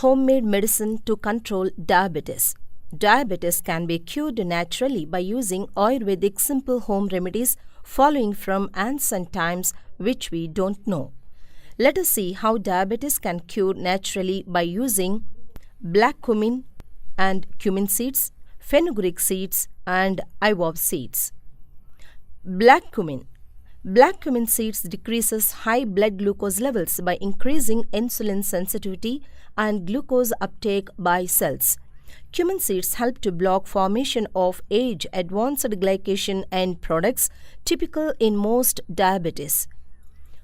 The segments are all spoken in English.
Homemade medicine to control diabetes. Diabetes can be cured naturally by using Ayurvedic simple home remedies following from ancient times which we don't know. Let us see how diabetes can cure naturally by using black cumin and cumin seeds, fenugreek seeds and ivory seeds. Black cumin. Black cumin seeds decreases high blood glucose levels by increasing insulin sensitivity and glucose uptake by cells. Cumin seeds help to block formation of age-advanced glycation end products typical in most diabetes.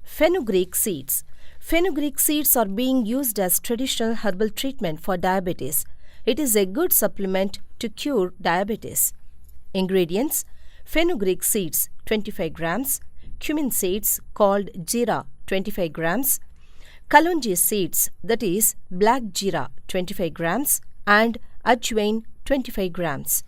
Fenugreek seeds. Fenugreek seeds are being used as traditional herbal treatment for diabetes. It is a good supplement to cure diabetes. Ingredients: fenugreek seeds 25 grams, cumin seeds called jeera 25 grams, kalonji seeds that is black jeera 25 grams and ajwain 25 grams.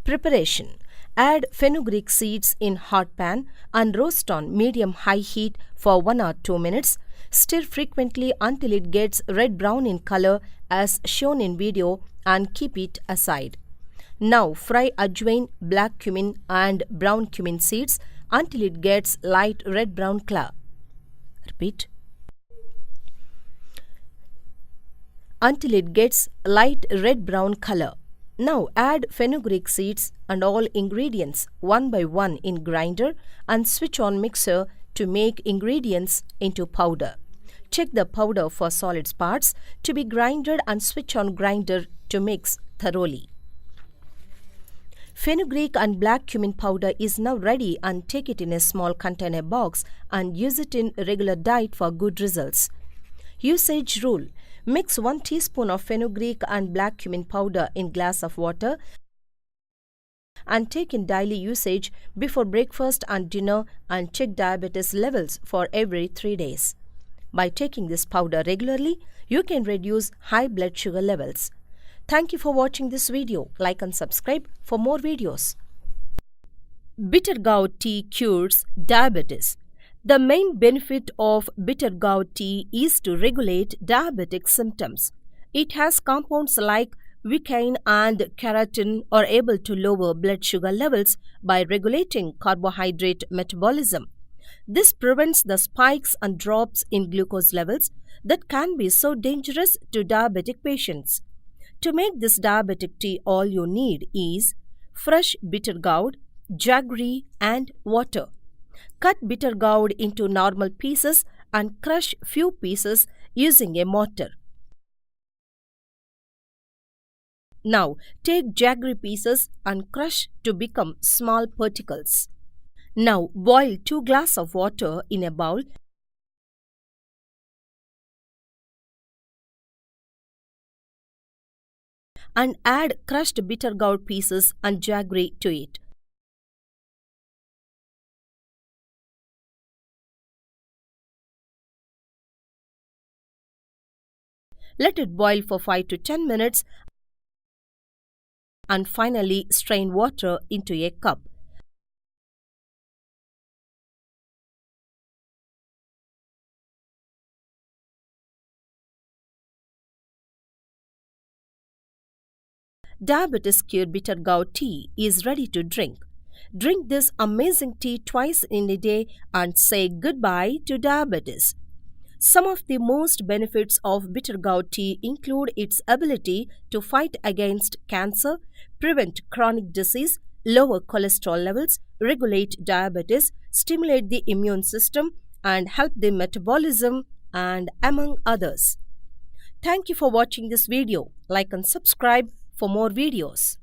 Preparation: add fenugreek seeds in hot pan and roast on medium-high heat for 1 or 2 minutes. Stir frequently until it gets red-brown in color as shown in video and keep it aside. Now fry ajwain, black cumin and brown cumin seeds until it gets light red-brown color. Repeat. Until it gets light red-brown color. Now add fenugreek seeds and all ingredients one by one in grinder and switch on mixer to make ingredients into powder. Check the powder for solid parts to be grinded and switch on grinder to mix thoroughly. Fenugreek and black cumin powder is now ready and take it in a small container box and use it in regular diet for good results. Usage rule: mix 1 teaspoon of fenugreek and black cumin powder in glass of water and take in daily usage before breakfast and dinner and check diabetes levels for every 3 days. By taking this powder regularly, you can reduce high blood sugar levels. Thank you for watching this video. Like and subscribe for more videos. Bitter gourd tea cures diabetes. The main benefit of bitter gourd tea is to regulate diabetic symptoms. It has compounds like wicain and keratin are able to lower blood sugar levels by regulating carbohydrate metabolism. This prevents the spikes and drops in glucose levels that can be so dangerous to diabetic patients. To make this diabetic tea, all you need is fresh bitter gourd, jaggery and water. Cut bitter gourd into normal pieces and crush few pieces using a mortar. Now take jaggery pieces and crush to become small particles. Now boil 2 glasses of water in a bowl and add crushed bitter gourd pieces and jaggery to it. Let it boil for 5 to 10 minutes and finally strain water into a cup. Diabetes cured bitter gourd tea is ready to drink. Drink this amazing tea twice in a day and say goodbye to diabetes. Some of the most benefits of bitter gourd tea include its ability to fight against cancer, prevent chronic disease, lower cholesterol levels, regulate diabetes, stimulate the immune system, and help the metabolism, and among others. Thank you for watching this video. Like and subscribe for more videos.